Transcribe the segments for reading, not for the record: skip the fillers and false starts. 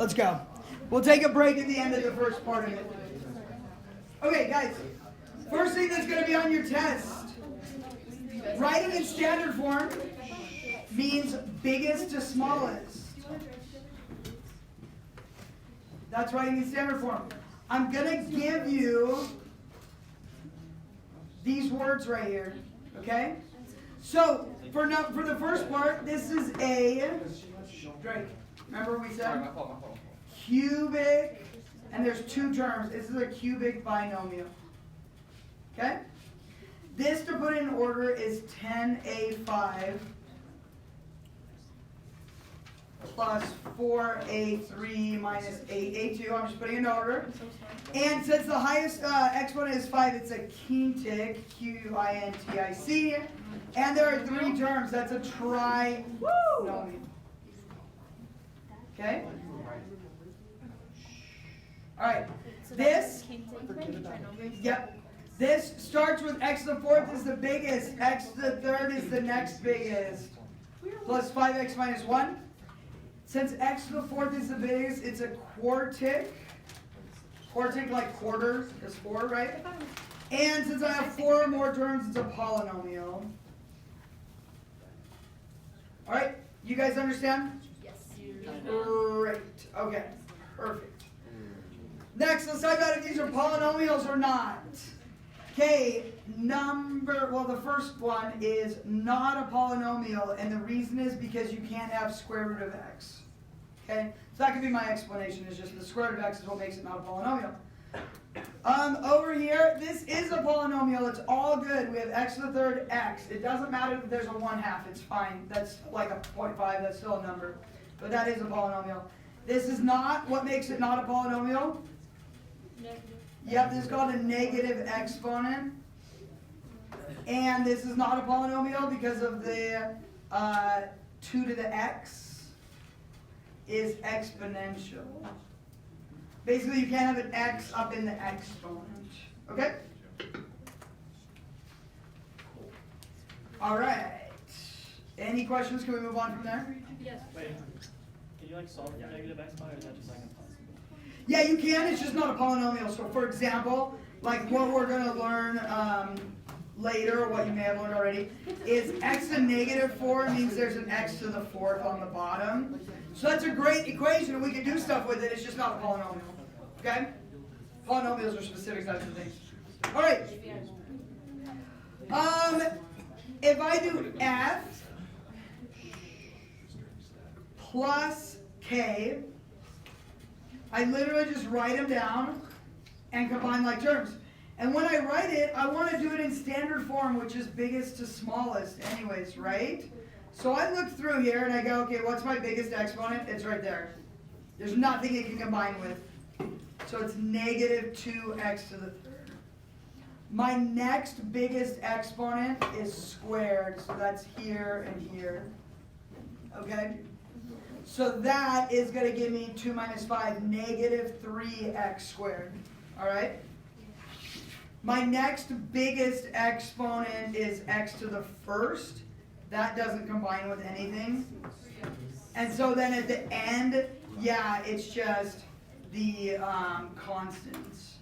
Let's go. We'll take a break at the end of the first part of it. Okay, guys. First thing that's going to be on your test. Writing in standard form means biggest to smallest. That's writing in standard form. I'm going to give you these words right here. Okay? So, for the first part, this is a, Drake, remember we said? Cubic, and there's two terms. This is a cubic binomial. Okay? This, to put in order, is 10a5 plus 4a3 minus 8a2. I'm just putting it in order. And since the highest exponent is 5, it's a quintic, Q-I-N-T-I-C. And there are three terms. That's a trinomial. Okay? All right. This, yep. This starts with x to the fourth is the biggest. X to the third is the next biggest. Plus 5x minus 1. Since x to the fourth is the biggest, it's a quartic. Quartic like quarter is 4, right? And since I have 4 more terms, it's a polynomial. All right, you guys understand? Yes. Great. Okay, perfect. Next, let's talk about if these are polynomials or not. Okay, the first one is not a polynomial, and the reason is because you can't have square root of x. Okay, so that could be my explanation, is just the square root of x is what makes it not a polynomial. Over here, this is a polynomial. It's all good. We have x to the third x. It doesn't matter if there's a 1/2. It's fine. That's like a 0.5. That's still a number. But that is a polynomial. This is not what makes it not a polynomial. Negative. Yep, this is called a negative exponent. And this is not a polynomial because of the 2 to the x is exponential. Basically, you can't have an x up in the exponent. Okay? All right. Any questions? Can we move on from there? Yes. Wait, can you like solve for negative x bar, or is that just like impossible? Yeah, you can. It's just not a polynomial. So, for example, like what we're going to learn later, what you may have learned already, is x to negative 4 means there's an x to the fourth on the bottom. So that's a great equation, and we can do stuff with it. It's just not a polynomial. Okay? Polynomials are specific types of things. All right. If I do f plus k, I literally just write them down and combine like terms. And when I write it, I want to do it in standard form, which is biggest to smallest anyways, right? So I look through here and I go, okay, what's my biggest exponent? It's right there. There's nothing it can combine with. So it's negative 2x to the third. My next biggest exponent is squared, so that's here and here. Okay? So that is going to give me 2 minus 5, negative 3x squared. All right? My next biggest exponent is x to the first. That doesn't combine with anything. And so then at the end, yeah, it's just the constants.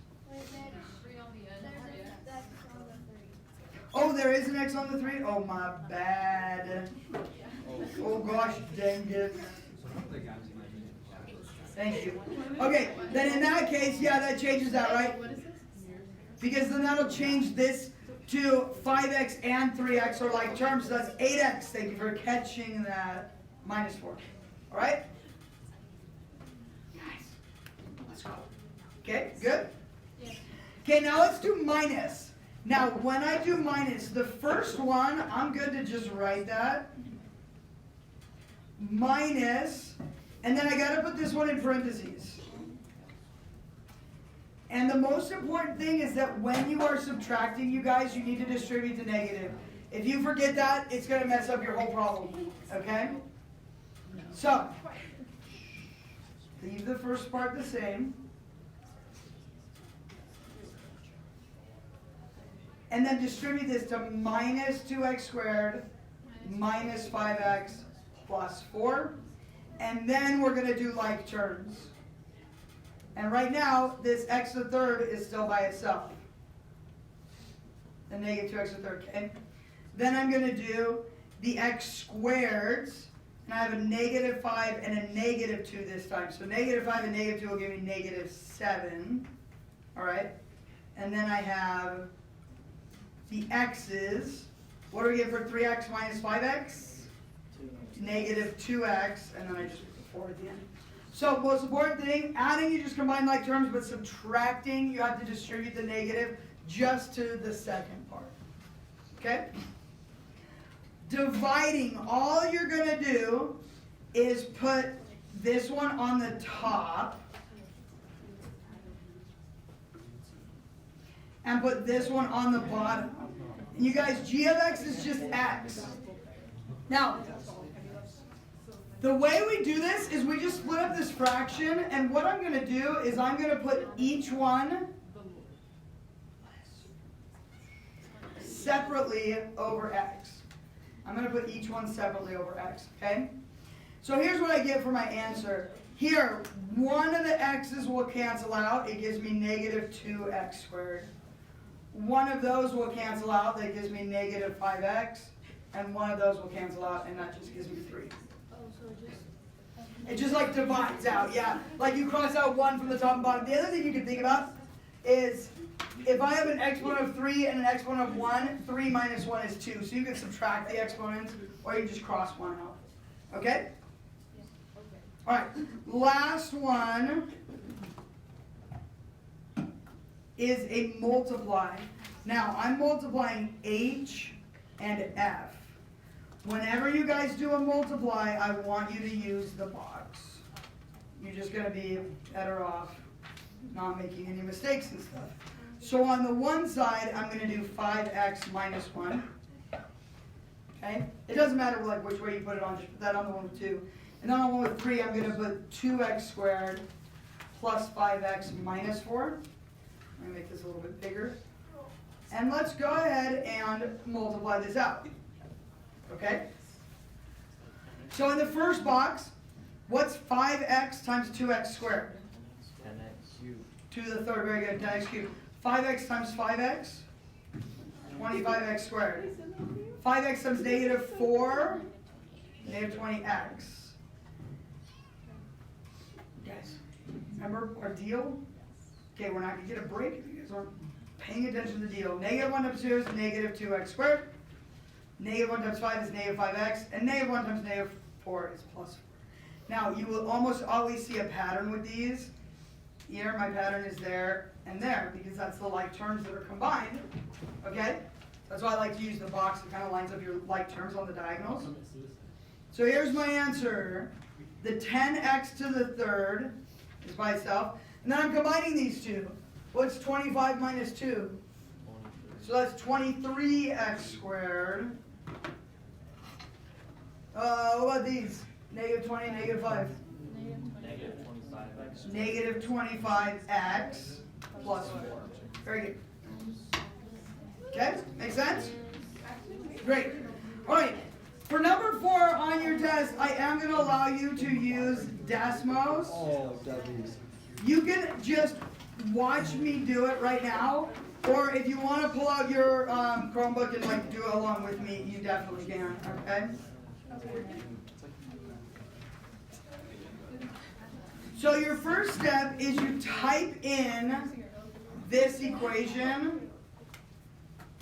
Oh, there is an x on the 3? Oh, my bad. Oh, gosh, dang it. Thank you. Okay, then in that case, yeah, that changes that, right? Because then that'll change this to 5x and 3x are like terms, so that's 8x. Thank you for catching that. Minus 4. All right? Nice. Let's go. Okay, good? Okay, now let's do minus. Now, when I do minus, the first one, I'm good to just write that. Minus, and then I got to put this one in parentheses. And the most important thing is that when you are subtracting, you guys, you need to distribute the negative. If you forget that, it's going to mess up your whole problem. Okay? So, leave the first part the same. And then distribute this to minus 2x squared minus 5x plus 4. And then we're gonna do like terms. And right now, this x to the third is still by itself. The negative 2x to the third, okay? Then I'm gonna do the x squareds, and I have a negative 5 and a negative 2 this time. So negative 5 and negative 2 will give me negative 7, all right? And then I have the x's. What do we get for 3x minus 5x? Negative 2x, and then I just put the 4 at the end. So most important thing, adding you just combine like terms, but subtracting you have to distribute the negative just to the second part. Okay? Dividing, all you're going to do is put this one on the top and put this one on the bottom. And you guys, g of x is just x. Now, the way we do this is we just split up this fraction, and what I'm going to do is I'm going to put each one separately over x. I'm going to put each one separately over x, okay? So here's what I get for my answer. Here, one of the x's will cancel out. It gives me negative 2x squared. One of those will cancel out. That gives me negative 5x. And one of those will cancel out, and that just gives me 3. It just like divides out, yeah. Like you cross out 1 from the top and bottom. The other thing you can think about is if I have an exponent of 3 and an exponent of 1, 3 minus 1 is 2. So you can subtract the exponents, or you just cross 1 out. Okay? All right. Last one is a multiply. Now, I'm multiplying h and f. Whenever you guys do a multiply, I want you to use the box. You're just going to be better off not making any mistakes and stuff. So on the one side, I'm going to do 5x minus 1. Okay? It doesn't matter like which way you put it on, just put that on the one with 2. And then on the one with 3, I'm going to put 2x squared plus 5x minus 4. Let me make this a little bit bigger. And let's go ahead and multiply this out. Okay? So in the first box, what's 5x times 2x squared? 10x cubed. 2 to the third, very good, 10x cubed. 5x times 5x? 25x squared. 5x times negative 4? Negative 20x. Guys, remember our deal? Okay, we're not going to get a break if you guys aren't paying attention to the deal. Negative 1 times 2 is negative 2x squared. Negative 1 times 5 is negative 5x. And negative 1 times negative 4 is plus 4. Now, you will almost always see a pattern with these. Here, my pattern is there and there, because that's the like terms that are combined. Okay? That's why I like to use the box. It kind of lines up your like terms on the diagonals. So here's my answer. The 10x to the third is by itself. And then I'm combining these two. What's 25 minus 2? So that's 23x squared. What about these? Negative 20, negative 5. Negative 25x. Negative 25x plus 4. Very good. Okay? Make sense? Great. All right. For number 4 on your test, I am going to allow you to use Desmos. Oh, W's. You can just watch me do it right now, or if you want to pull out your Chromebook and like do it along with me, you definitely can. Okay. So your first step is you type in this equation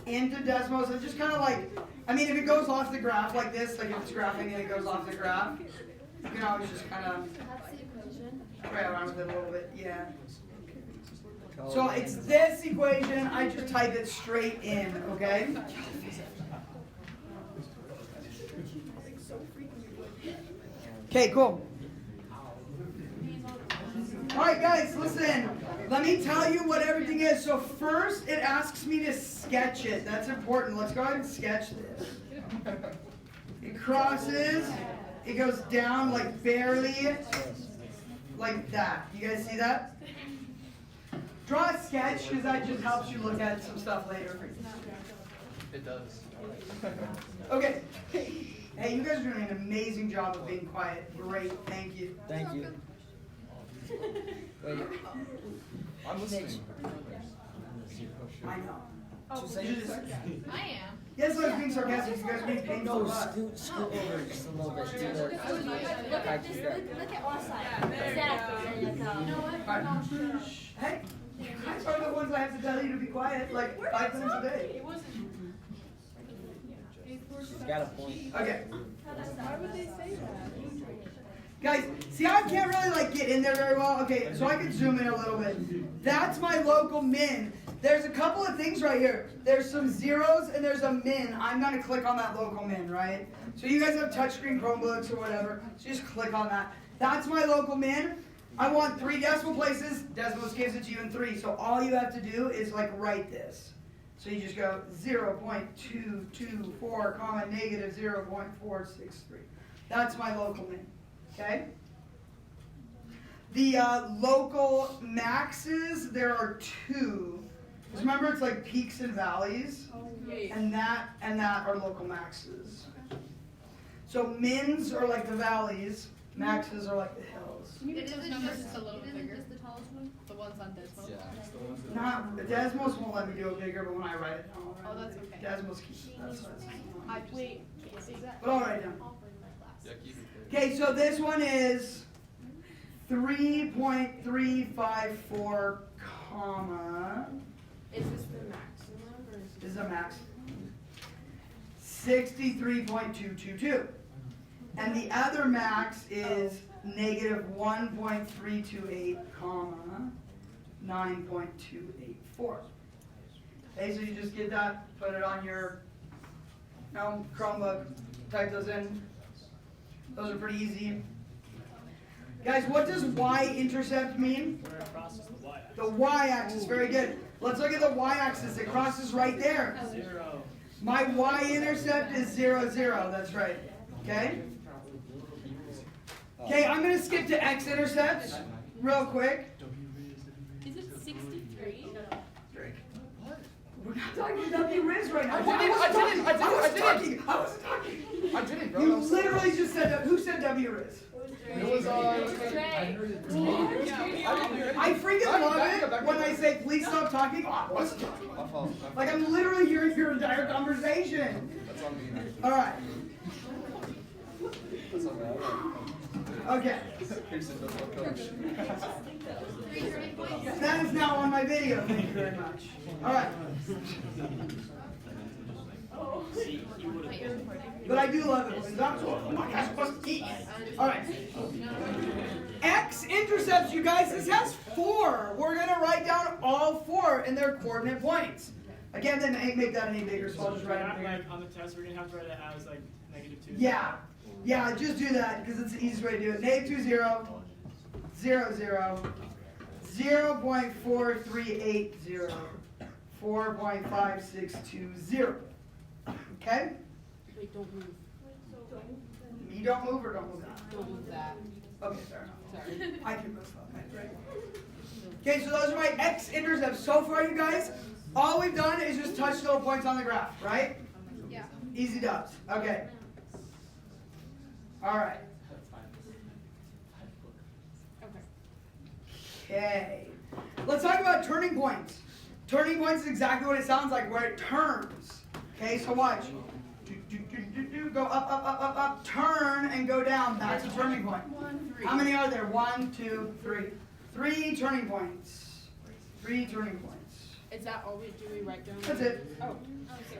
into Desmos, and just kind of like, I mean, if it goes off the graph like this, like if it's graphing and it goes off the graph, you can always just kind of play around with it a little bit, yeah. So it's this equation, I just type it straight in, okay? Okay, cool. All right, guys, listen. Let me tell you what everything is. So first, it asks me to sketch it. That's important. Let's go ahead and sketch this. It crosses. It goes down like barely, like that. You guys see that? Draw a sketch, because that just helps you look at some stuff later. It does. Okay. Hey, you guys are doing an amazing job of being quiet. Great, thank you. Thank you. Wait. I'm listening. I know. Oh, You just- I am. Yes, I was being sarcastic. You guys are being painful. No, scoot over just a little bit to the Look at this. Look at our side. Exactly. You know what? Hey, you guys are the ones I have to tell you to be quiet, like 5 minutes a day. She's got a point. Okay. Why would they say that? Guys, see, I can't really like get in there very well. Okay, so I can zoom in a little bit. That's my local min. There's a couple of things right here. There's some zeros and there's a min. I'm gonna click on that local min, right? So you guys have touchscreen Chromebooks or whatever. So just click on that. That's my local min. I want 3 decimal places. Desmos gives it to you in 3. So all you have to do is like write this. So you just go 0.224 comma negative 0.463. That's my local min. Okay? The local maxes, there are 2. Because remember, it's like peaks and valleys, and that are local maxes. So mins are like the valleys, maxes are like the hills. It isn't numbers just a little bit bigger? just the tallest one. The ones on Desmos? Yeah, it's the ones that. Not Desmos won't let me do it bigger, but when I write it down, I'll Oh, write that's it. okay. Desmos keeps that's Wait, is that? But I'll write it down. Yeah, keep it there. Okay, so this one is 3.354 comma. Is this the maximum or is This is a max. 63.222. And the other max is negative 1.328 comma 9.284. Okay, so you just get that, put it on your Chromebook, type those in. Those are pretty easy. Guys, what does y-intercept mean? Where it crosses the y-axis. The y-axis, very good. Let's look at the y-axis. It crosses right there. 0. My y-intercept is 0, 0. That's right. Okay? Okay, I'm going to skip to x-intercepts real quick. Is it 63? Drake. We're not talking W-Riz right now. I wasn't talking. I didn't, bro. You I'm sorry. literally just said, who said W-Riz? It was I didn't hear I freaking love it when I say, please stop talking. Oh, I wasn't talking. My fault. Like, I'm literally hearing your entire conversation. That's on me. All right. That's on me. Okay. Pearson does not coach. That is now on my video. Thank you very much. All right. See, he would have. But I do love it. Oh my gosh, what's E? All right. X-intercepts, you guys, this has 4. We're going to write down all 4 in their coordinate points. Again, then make that any bigger, so I'll just write it bigger. Like on the test, we're gonna have to write it as like -2. Yeah. Yeah, just do that because it's the easiest way to do it. -2, 0, 0, 0, 0.4380, 4.5620. Okay? Wait, don't move. You don't move or don't move that? Don't move that. Okay, fair enough. Sorry. I can move up. Okay, so those are my x-intercepts. So far, you guys, all we've done is just touch little points on the graph, right? Yeah. Easy dubs. Okay. All right. Okay. Okay. Let's talk about turning points. Turning points is exactly what it sounds like, where it turns. Okay, so watch. Go up, up, up, up, up, turn, and go down. That's a turning point. How many are there? 1, 2, 3. 3 turning points. 3 turning points. Is that all we do? We write down? That's it. Oh.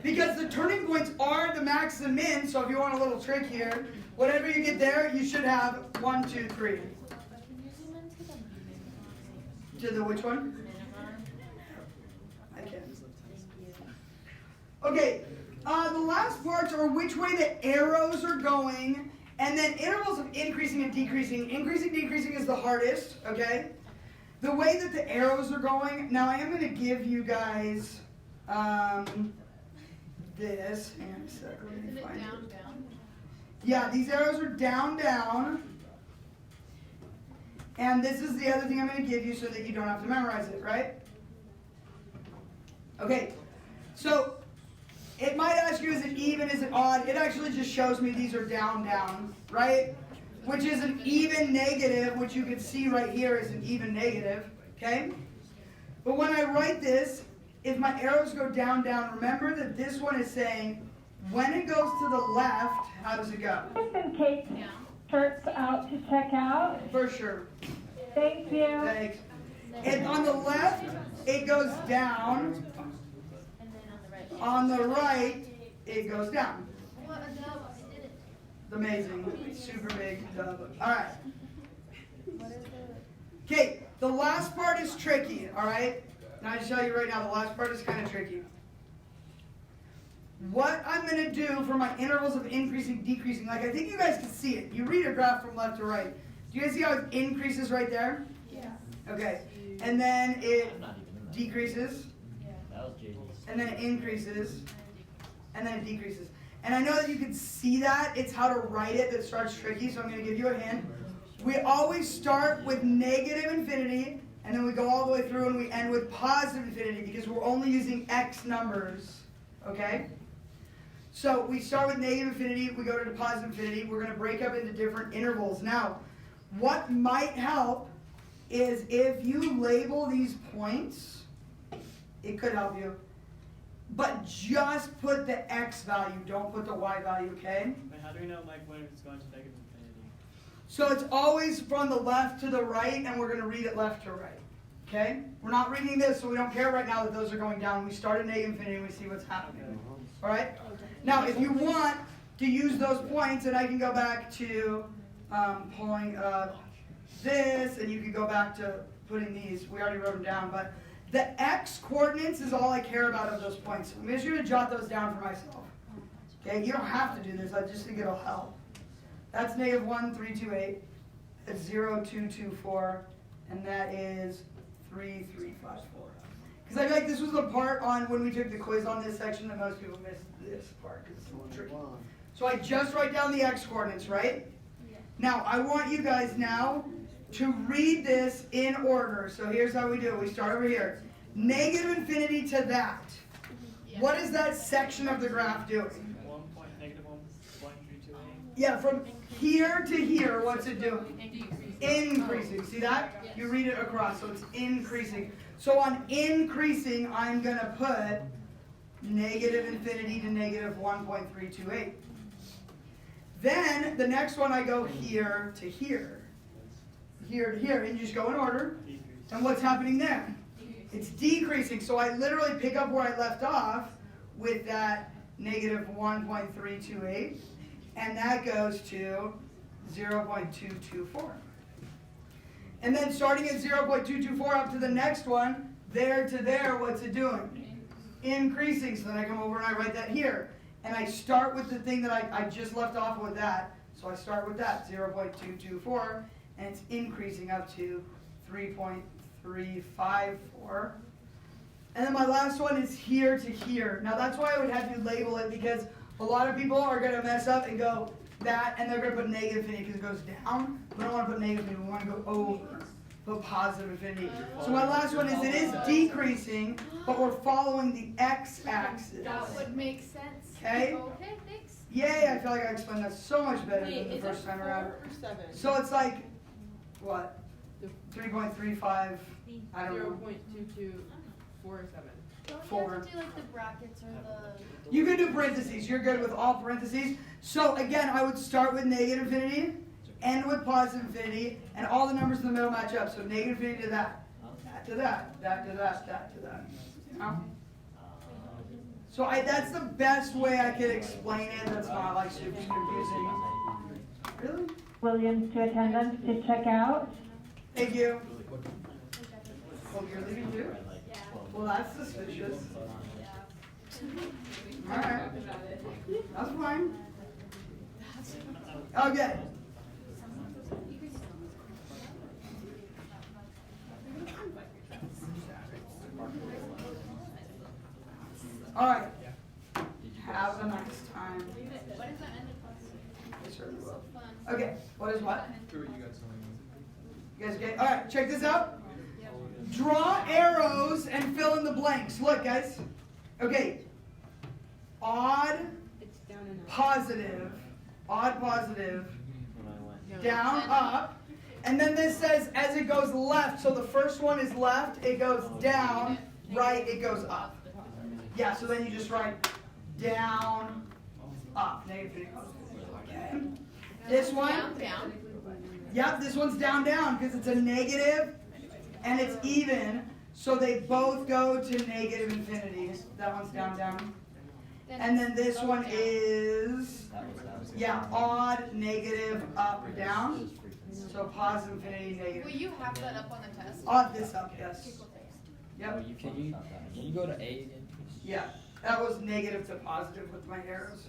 Because the turning points are the max and min, so if you want a little trick here, whatever you get there, you should have 1, 2, 3. To the which one? I can. Okay, the last parts are which way the arrows are going, and then intervals of increasing and decreasing. Increasing, decreasing is the hardest, okay? The way that the arrows are going, now I am going to give you guys this. Hang on a sec, let me Is it find down, it. down? Yeah, these arrows are down, down. And this is the other thing I'm going to give you so that you don't have to memorize it, right? Okay, so it might ask you, is it even, is it odd? It actually just shows me these are down, down, right? Which is an even negative, which you can see right here is an even negative, okay? But when I write this, if my arrows go down, down, remember that this one is saying, when it goes to the left, how does it go? And Kate turns out to check out. For sure. Thank you. Thanks. And on the left, it goes down. And then on the right. On the right, it goes down. What a dub, I did it. Amazing. Super big dub. Alright. Okay, the last part is tricky, alright? Now I just tell you right now, the last part is kind of tricky. What I'm going to do for my intervals of increasing, decreasing, like I think you guys can see it. You read a graph from left to right. Do you guys see how it increases right there? Yeah. Okay. And then it decreases. That was JD's. And then it increases. And then it decreases. And I know that you can see that. It's how to write it that starts tricky, so I'm going to give you a hint. We always start with negative infinity, and then we go all the way through and we end with positive infinity because we're only using x numbers. Okay? So we start with negative infinity, we go to positive infinity. We're going to break up into different intervals. Now, what might help is if you label these points, it could help you. But just put the x value, don't put the y value, okay? Wait, how do we know like when it's going to negative infinity? So it's always from the left to the right, and we're going to read it left to right, okay? We're not reading this, so we don't care right now that those are going down. We start at negative infinity, and we see what's happening, all right? Now, if you want to use those points, and I can go back to pulling up this, and you can go back to putting these. We already wrote them down, but the x coordinates is all I care about of those points. I'm just going to jot those down for myself. Okay, you don't have to do this. I just think it'll help. That's negative 1, 3, 2, 8. That's 0, 2, 2, 4. And that is 3, 3, 5, 4. Because I feel like this was the part on when we took the quiz on this section that most people missed this part because it's a little tricky. So I just write down the x coordinates, right? Yeah. Now, I want you guys now to read this in order. So here's how we do it. We start over here. Negative infinity to that. What is that section of the graph doing? Negative 1.328. Yeah, from here to here, what's it doing? Increasing. See that? You read it across, so it's increasing. So on increasing, I'm going to put negative infinity to negative 1.328. Then the next one I go here to here. Here to here, and you just go in order. And what's happening there? It's decreasing. So I literally pick up where I left off with that negative 1.328, and that goes to 0.224. And then starting at 0.224 up to the next one, there to there, what's it doing? Increasing. So then I come over and I write that here. And I start with the thing that I just left off with that. So I start with that, 0.224. And it's increasing up to 3.354. And then my last one is here to here. Now that's why I would have you label it, because a lot of people are going to mess up and go that, and they're going to put negative infinity because it goes down. We don't want to put negative infinity, we want to go over, put positive infinity. So my last one is it is decreasing, but we're following the x-axis. That would make sense. Okay? Okay, thanks. Yay, I feel like I explained that so much better Wait, than the is first it time 4 around. or 7? So it's like, what? 3.35, I don't know. 0.2247. Don't you 4. have to do like the brackets or the... You can do parentheses, you're good with all parentheses. So again, I would start with negative infinity, end with positive infinity, and all the numbers in the middle match up. So negative infinity to that, that to that, that to that, that to that. You know? So that's the best way I could explain it. That's not like super confusing. Really? Williams to attendance to check out. Thank you. Oh, you're leaving too? Well, that's suspicious. Alright. That's fine. Okay. Alright. Have a nice time. What is that end of class? I certainly will. Fun. Okay, what is what? You You guys okay? Alright, check this out. Draw arrows and fill in the blanks. Look, guys. Okay. odd It's down and up. positive, odd positive, When I went. down, up. And then this says as it goes left, so the first one is left, it goes down, right, it goes up. Yeah, so then you just write down, up, negative infinity, positive. Okay. This one, Down. yep, this one's down, down, because it's a negative and it's even, so they both go to negative infinity. That one's down, down. And then this one is, That was yeah, odd, negative, up, down. So positive infinity, Will negative. you have that up on the test? Odd this up, yes. Oh, Yep, can you go to A again? yeah. That was negative to positive with my arrows.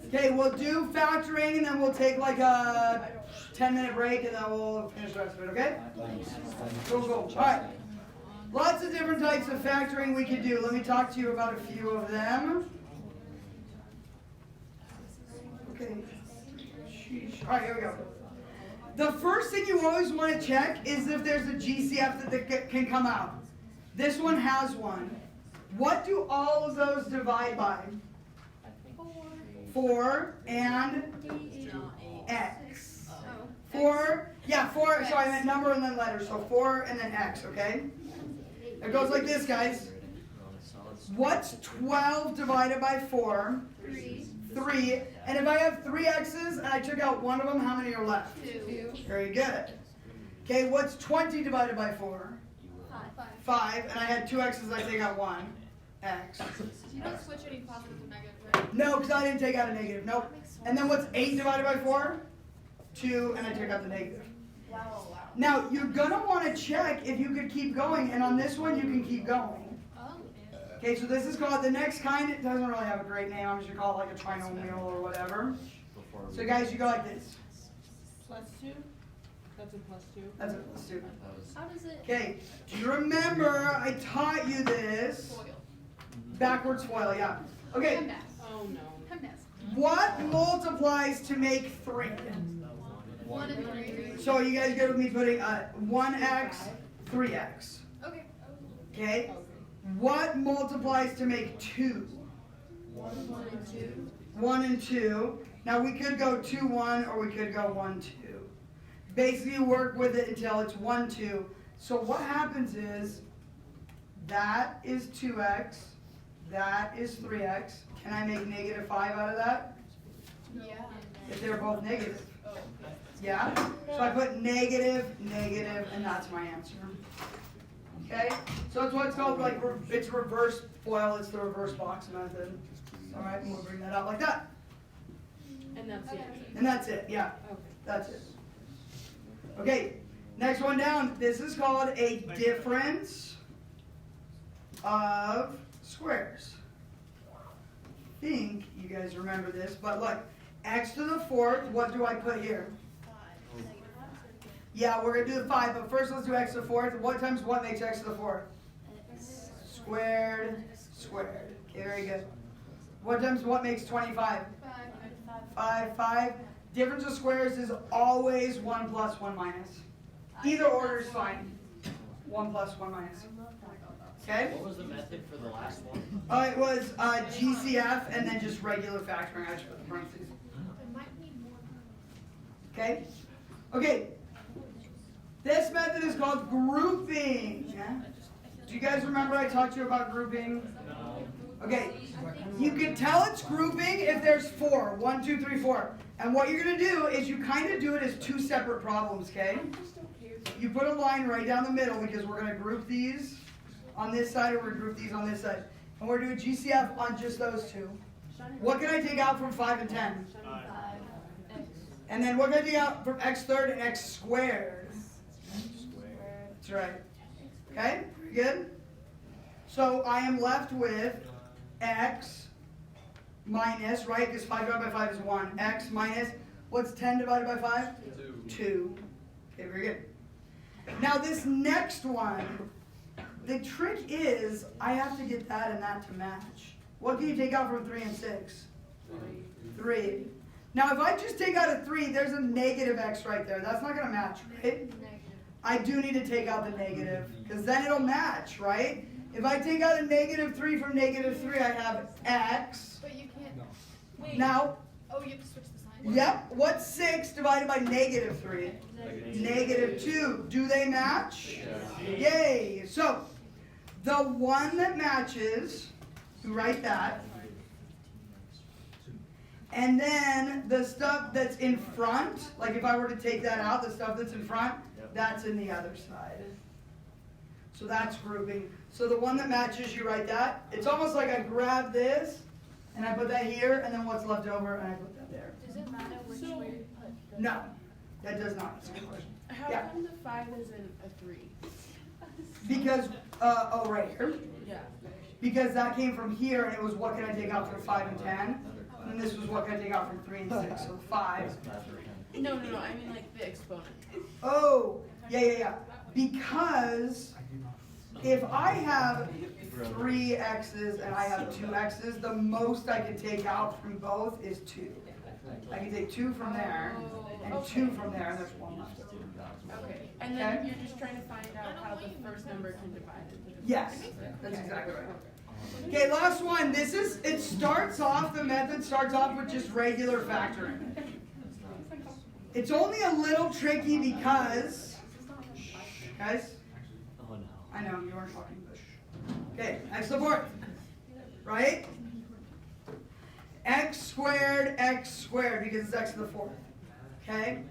Okay, we'll do factoring and then we'll take like a 10-minute break and then we'll finish the rest of it, okay? Cool, cool. Alright. Lots of different types of factoring we can do. Let me talk to you about a few of them. Okay. Sheesh. Alright, here we go. The first thing you always want to check is if there's a GCF that can come out. This one has one. What do all of those divide by? 4 and X. 4, yeah, 4, sorry, I meant number and then letters, so 4 and then X, okay? It goes like this, guys. What's 12 divided by 4? 3. And if I have 3 X's and I took out one of them, how many are left? 2. Very good. Okay, what's 20 divided by 4? 5. And I had 2 X's, I take out 1. X. You don't switch any positive to negative, right? No, because I didn't take out a negative. Nope. And then what's 8 divided by 4? 2, and I took out the negative. Wow. Now, you're going to want to check if you could keep going, and on this one, you can keep going. Oh. Okay, so this is called, the next kind, it doesn't really have a great name. I'm just going to call it like a trinomial or whatever. So guys, you go like this. Plus 2? That's a plus 2. That's it. Let's do it. How does it? Okay, do you remember I taught you this? Foil. Backwards FOIL, yeah. Okay, I'm math. Oh no. I'm math. what multiplies to make 3? 1 and 3. So you guys good with me putting 1x, 3x. Okay. Okay? What multiplies to make 2? 1 and 2. 1 and 2. Now we could go 2, 1, or we could go 1, 2. Basically you work with it until it's 1, 2. So what happens is, that is 2x, that is 3x. Can I make negative 5 out of that? Yeah. If they're both negative. Oh. Yeah? So I put negative, negative, and that's my answer. Okay? So it's what's called like, it's reverse FOIL, it's the reverse box method. Alright, and we'll bring that out like that. And that's the answer. And that's it, yeah. Okay. That's it. Okay, next one down. This is called a difference of squares. I think you guys remember this, but look, x to the 4th, what do I put here? Yeah, we're going to do the 5, but first let's do x to the 4th. What times what makes x to the 4th? Squared, squared. Okay, very good. What times what makes 25? 5, 5. Difference of squares is always 1 plus 1 minus. Either order is fine. 1 plus 1 minus. Okay? What was the method for the last one? It was GCF and then just regular factoring. I just put the parentheses. Okay? Okay. This method is called grouping. Do you guys remember I taught you about grouping? Okay. You can tell it's grouping if there's 4. 1, 2, 3, 4. And what you're going to do is you kind of do it as 2 separate problems, okay? You put a line right down the middle because we're going to group these on this side or we're going to group these on this side. And we're doing GCF on just those 2. What can I take out from 5 and 10? And then what can I take out from x third and x squared? That's right. Okay, very good. So I am left with x minus, right, because 5 divided by 5 is 1. X minus, what's 10 divided by 5? 2. Okay, very good. Now this next one, the trick is I have to get that and that to match. What can you take out from 3 and 6? 3. Now if I just take out a 3, there's a negative x right there. That's not going to match, right? I do need to take out the negative, because then it'll match, right? If I take out a -3 from -3, I have x. But you can't. Wait. Now, Oh, you have to switch the sign. yep, what's 6 divided by -3? -2. Do they match? Yay! So, the one that matches, you write that. And then the stuff that's in front, like if I were to take that out, the stuff that's in front, that's in the other side. So that's grouping. So the one that matches, you write that. It's almost like I grab this, and I put that here, and then what's left over, and I put that there. Does it matter which So- way you put the? No, that does not. How Yeah. come the 5 isn't a 3? Because, right here. Yeah. Because that came from here, and it was what can I take out from 5 and 10? And then this was what can I take out from 3 and 6, so 5. No, I mean like the exponent. Oh, yeah. Because if I have 3 x's and I have 2 x's, the most I can take out from both is 2. I can take 2 from there and 2 from there, and there's 1 left over. Okay. And then Okay. you're just trying to find out how the first number can divide into the Yes, that's exactly right. Okay, last one. The method starts off with just regular factoring. It's only a little tricky because, guys, Oh no. I know you weren't talking English. Okay, x to the fourth, right? X squared, because it's x to the fourth. Okay?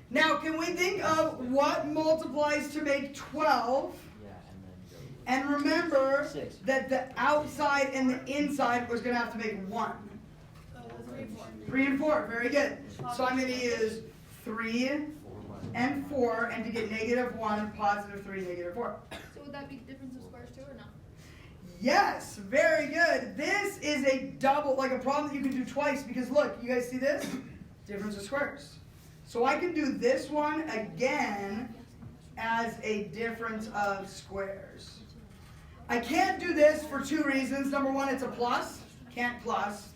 Now, can we think of what multiplies to make 12? Yeah, and then go. And remember 6. that the outside and the inside was going to have to make 1. So 3, 4. 3 and 4, very good. So I'm going to use 3 and 4, and to get -1, +3, -4. So would that be difference of squares too, or not? Yes, very good. This is a double, like a problem that you can do twice, because look, you guys see this? Difference of squares. So I can do this one again as a difference of squares. I can't do this for 2 reasons. Number 1, it's a plus, can't plus,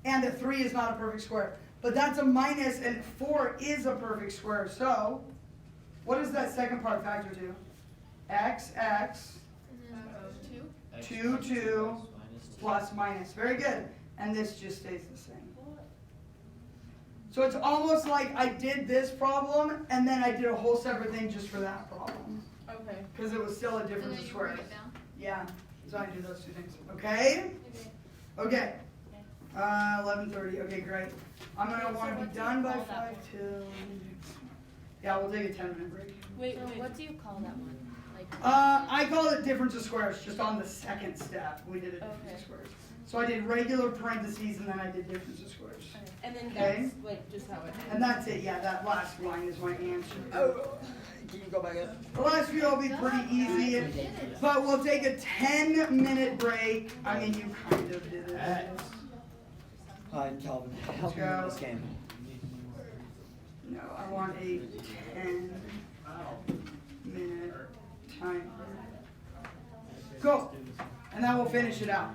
and a 3 is not a perfect square. But that's a minus, and 4 is a perfect square. So, what does that second part factor to? X, And then 2. 2, 2, plus, minus. Very good. And this just stays the same. So it's almost like I did this problem, and then I did a whole separate thing just for that problem. Okay. Because it was still a And difference then of you write squares. it down. Yeah, so I do those 2 things. Okay? Okay. 11:30. Okay, great. I'm gonna want to be done by 5 till. Yeah, we'll take a 10-minute break. Wait. What do you call that one? Like. I call it difference of squares, just on the second step. We did a difference Okay. of squares. So I did regular parentheses, and then I did difference of squares. And then Okay. that's like just how it ends. And that's it, yeah, that last line is my answer. Can you go back up? The last few will be pretty easy, but we'll take a 10-minute break. I mean, you kind of did it. Hi, Calvin. Help me go. win this game. No, I want a 10-minute timer. Go, and that will finish it out.